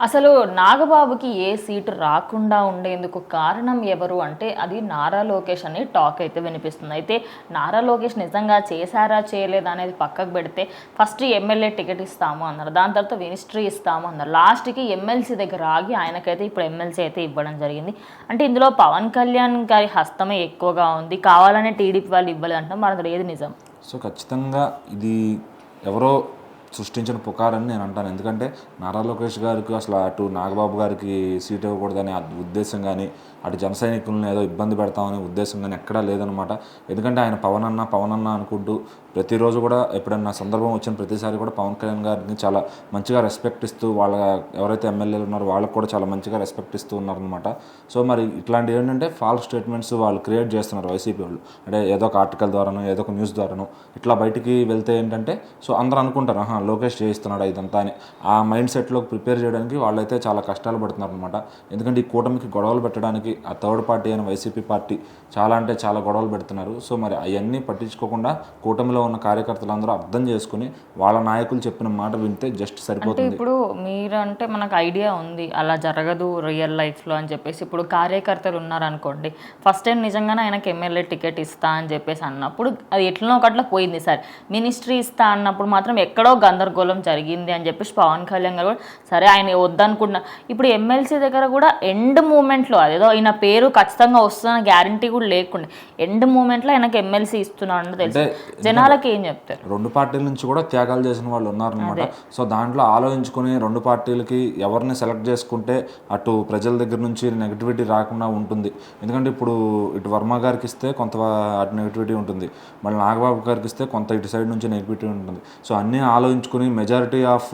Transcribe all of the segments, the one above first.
అసలు నాగబాబుకి ఏ సీటు రాకుండా ఉండేందుకు కారణం ఎవరు అంటే అది నారా లోకేష్ అని టాక్ అయితే వినిపిస్తుంది. అయితే నారా లోకేష్ నిజంగా చేశారా చేయలేదా అనేది పక్కకు పెడితే ఫస్ట్ ఎమ్మెల్యే టికెట్ ఇస్తాము అన్నారు, దాని తర్వాత మినిస్ట్రీ ఇస్తాము అన్నారు, లాస్ట్కి ఎమ్మెల్సీ దగ్గర ఆగి ఆయనకైతే ఇప్పుడు ఎమ్మెల్సీ అయితే ఇవ్వడం జరిగింది. అంటే ఇందులో పవన్ కళ్యాణ్ గారి హస్తమే ఎక్కువగా ఉంది, కావాలనే టీడీపీ వాళ్ళు ఇవ్వలేదు అంటాం, మరి అది ఏది నిజం? సో ఖచ్చితంగా ఇది ఎవరో సృష్టించిన పుకారని నేను అంటాను. ఎందుకంటే నారా లోకేష్ గారికి అసలు అటు నాగబాబు గారికి సీట్ ఇవ్వకూడదనే ఉద్దేశం కానీ, అటు జన సైనికులను ఏదో ఇబ్బంది పెడతామనే ఉద్దేశం కానీ ఎక్కడా లేదనమాట. ఎందుకంటే ఆయన పవన్ అన్న అనుకుంటూ ప్రతిరోజు కూడా ఎప్పుడన్నా సందర్భం వచ్చిన ప్రతిసారి కూడా పవన్ కళ్యాణ్ గారిని చాలా మంచిగా రెస్పెక్ట్ ఇస్తూ, వాళ్ళ ఎవరైతే ఎమ్మెల్యేలు ఉన్నారో వాళ్ళకు కూడా చాలా మంచిగా రెస్పెక్ట్ ఇస్తూ ఉన్నారనమాట. సో మరి ఇట్లాంటివి ఏంటంటే ఫాల్స్ స్టేట్మెంట్స్ వాళ్ళు క్రియేట్ చేస్తున్నారు వైసీపీ వాళ్ళు. అంటే ఏదో ఒక ఆర్టికల్ ద్వారానో ఏదో ఒక న్యూస్ ద్వారానో ఇట్లా బయటికి వెళ్తే ఏంటంటే సో అందరూ అనుకుంటారు లోకేష్ చేయిస్తున్నాడు ఇదంతా అని. ఆ మైండ్ సెట్లో ప్రిపేర్ చేయడానికి వాళ్ళైతే చాలా కష్టాలు పడుతున్నారు అనమాట. ఎందుకంటే ఈ కూటమికి గొడవలు పెట్టడానికి ఆ థర్డ్ పార్టీ అయిన వైసీపీ పార్టీ చాలా అంటే చాలా గొడవలు పెడుతున్నారు. సో మరి అవన్నీ పట్టించుకోకుండా కూటమిలో ఉన్న కార్యకర్తలందరూ అర్థం చేసుకుని వాళ్ళ నాయకులు చెప్పిన మాట వింటే జస్ట్ సరిపోతుంది. ఇప్పుడు మీరు అంటే మనకు ఐడియా ఉంది అలా జరగదు రియల్ లైఫ్లో అని చెప్పేసి, ఇప్పుడు కార్యకర్తలు ఉన్నారనుకోండి, ఫస్ట్ టైం నిజంగానే ఆయనకి ఎమ్మెల్యే టికెట్ ఇస్తా అని చెప్పేసి అన్నప్పుడు అది ఎట్లనో ఒకట్లా పోయింది. సరే మినిస్ట్రీ ఇస్తా అన్నప్పుడు మాత్రం ఎక్కడో గందరగోళం జరిగింది అని చెప్పేసి పవన్ కళ్యాణ్ గారు కూడా సరే ఆయన వద్దనుకుంటున్నా. ఇప్పుడు ఎమ్మెల్సీ దగ్గర కూడా ఎండ్ మూమెంట్లో అదేదో ఆయన పేరు ఖచ్చితంగా వస్తున్న గ్యారంటీ కూడా లేకుండా ఎండ్ మూమెంట్లో ఆయనకి ఎమ్మెల్సీ ఇస్తున్నాడు తెలుసు. జనాలకి ఏం చెప్తారు? రెండు పార్టీల నుంచి కూడా త్యాగాలు చేసిన వాళ్ళు ఉన్నారనమాట. సో దాంట్లో ఆలోచించుకుని రెండు పార్టీలకి ఎవరిని సెలెక్ట్ చేసుకుంటే అటు ప్రజల దగ్గర నుంచి నెగిటివిటీ రాకుండా ఉంటుంది. ఎందుకంటే ఇప్పుడు ఇటు వర్మ గారికి ఇస్తే కొంత అటు నెగిటివిటీ ఉంటుంది, మళ్ళీ నాగబాబు గారికి ఇస్తే కొంత ఇటు సైడ్ నుంచి నెగిటివిటీ ఉంటుంది. సో అన్నీ ఆలోచించుకుని మెజారిటీ ఆఫ్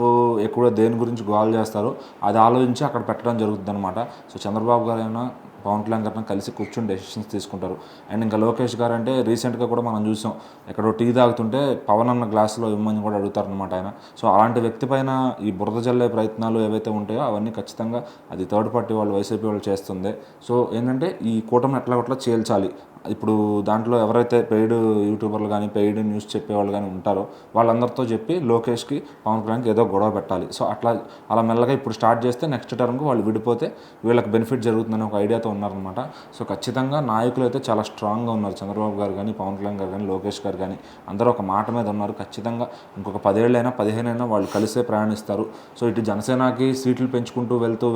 ఎక్కువ దేని గురించి గోల్ చేస్తారో అది ఆలోచించి అక్కడ పెట్టడం జరుగుతుంది అనమాట. సో చంద్రబాబు గారు అయినా పవన్ కళ్యాణ్ గారిని కలిసి కూర్చొని డెసిషన్స్ తీసుకుంటారు. అండ్ ఇంకా లోకేష్ గారు అంటే రీసెంట్గా కూడా మనం చూసాం, ఎక్కడో టీ తాగుతుంటే పవన్ అన్న గ్లాసులో ఇమ్మని కూడా అడుగుతారనమాట ఆయన. సో అలాంటి వ్యక్తి పైన ఈ బురద జల్లే ప్రయత్నాలు ఏవైతే ఉంటాయో అవన్నీ ఖచ్చితంగా అది థర్డ్ పార్టీ వాళ్ళు వైసీపీ వాళ్ళు చేస్తుంది. సో ఏంటంటే ఈ కూటమి ఎట్లా చేల్చాలి. ఇప్పుడు దాంట్లో ఎవరైతే పెయిడ్ యూట్యూబర్లు కానీ పెయిడ్ న్యూస్ చెప్పేవాళ్ళు కానీ ఉంటారో వాళ్ళందరితో చెప్పి లోకేష్కి పవన్ కళ్యాణ్కి ఏదో గొడవ పెట్టాలి. సో అలా మెల్లగా ఇప్పుడు స్టార్ట్ చేస్తే నెక్స్ట్ టర్మ్కి వాళ్ళు విడిపోతే వీళ్ళకి బెనిఫిట్ జరుగుతుందని ఒక ఐడియాతో ఉన్నారనమాట. సో ఖచ్చితంగా నాయకులు అయితే చాలా స్ట్రాంగ్గా ఉన్నారు. చంద్రబాబు గారు కానీ పవన్ కళ్యాణ్ గారు కానీ లోకేష్ గారు కానీ అందరూ ఒక మాట మీద ఉన్నారు. ఖచ్చితంగా ఇంకొక 10 ఏళ్ళైనా 15 అయినా వాళ్ళు కలిసే ప్రయాణిస్తారు. సో ఇటు జనసేనకి సీట్లు పెంచుకుంటూ వెళ్తూ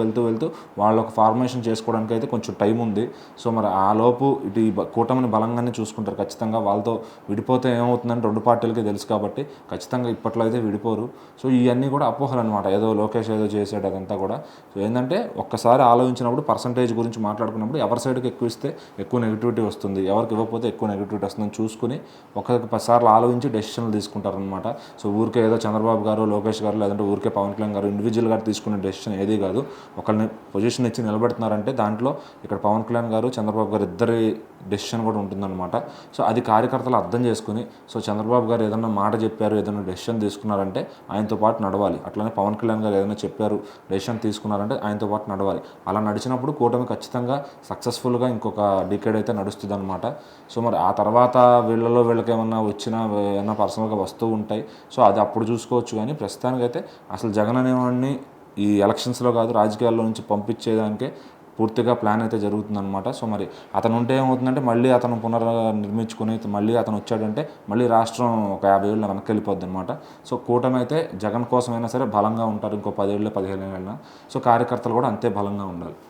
వాళ్ళ ఒక ఫార్మేషన్ చేసుకోవడానికి అయితే కొంచెం టైం ఉంది. సో మరి ఆ లోపు ఇటు కూటమిని బలంగానే చూసుకుంటారు. ఖచ్చితంగా వాళ్ళతో విడిపోతే ఏమవుతుందని రెండు పార్టీలకి తెలుసు కాబట్టి ఖచ్చితంగా ఇప్పట్లో అయితే విడిపోరు. సో ఇవన్నీ కూడా అపోహలు అనమాట. ఏదో లోకేష్ ఏదో చేసాడు అదంతా కూడా. సో ఏంటంటే ఒక్కసారి ఆలోచించినప్పుడు పర్సంటేజ్ గురించి మాట్లాడుకున్నప్పుడు ఎవరి సైడ్కి ఎక్కువ ఇస్తే ఎక్కువ నెగిటివిటీ వస్తుంది, ఎవరికి ఇవ్వకపోతే ఎక్కువ నెగిటివిటీ వస్తుందని చూసుకుని ఒకరికి 10 సార్లు ఆలోచించి డెసిషన్లు తీసుకుంటారనమాట. సో ఊరికే ఏదో చంద్రబాబు గారు లోకేష్ గారు లేదంటే ఊరికే పవన్ కళ్యాణ్ గారు ఇండివిజువల్ గారు తీసుకునే డెసిషన్ ఏదీ కాదు. ఒకరిని పొజిషన్ ఇచ్చి నిలబెడుతున్నారంటే దాంట్లో ఇక్కడ పవన్ కళ్యాణ్ గారు చంద్రబాబు గారు ఇద్దరి డెసిషన్ కూడా ఉంటుందన్నమాట. సో అది కార్యకర్తలు అర్థం చేసుకుని సో చంద్రబాబు గారు ఏదైనా మాట చెప్పారు, ఏదైనా డెసిషన్ తీసుకున్నారంటే ఆయనతో పాటు నడవాలి. అట్లనే పవన్ కళ్యాణ్ గారు ఏదైనా చెప్పారు, డెసిషన్ తీసుకున్నారంటే ఆయనతో పాటు నడవాలి. అలా నడిచినప్పుడు కూటమి ఖచ్చితంగా సక్సెస్ఫుల్గా ఇంకొక డికేడ్ అయితే నడుస్తుంది అనమాట. సో మరి ఆ తర్వాత వీళ్ళకి ఏమన్నా వచ్చినా ఏమన్నా పర్సనల్గా వస్తూ ఉంటాయి. సో అది అప్పుడు చూసుకోవచ్చు. కానీ ప్రస్తుతానికైతే అసలు జగన్ అనేవాడిని ఈ ఎలక్షన్స్లో కాదు రాజకీయాల్లో నుంచి పంపించేదానికే పూర్తిగా ప్లాన్ అయితే జరుగుతుందన్నమాట. సో మరి అతను ఉంటే ఏమవుతుందంటే మళ్ళీ అతను పునర్నిర్మించుకుని మళ్ళీ అతను వచ్చాడంటే మళ్ళీ రాష్ట్రం ఒక 50 ఏళ్ళు వెనక్కి వెళ్ళిపోద్ది అనమాట. సో కూటమి అయితే జగన్ కోసమైనా సరే బలంగా ఉంటారు ఇంకో 10 ఏళ్ళు 15 ఏళ్ళైనా. సో కార్యకర్తలు కూడా అంతే బలంగా ఉండాలి.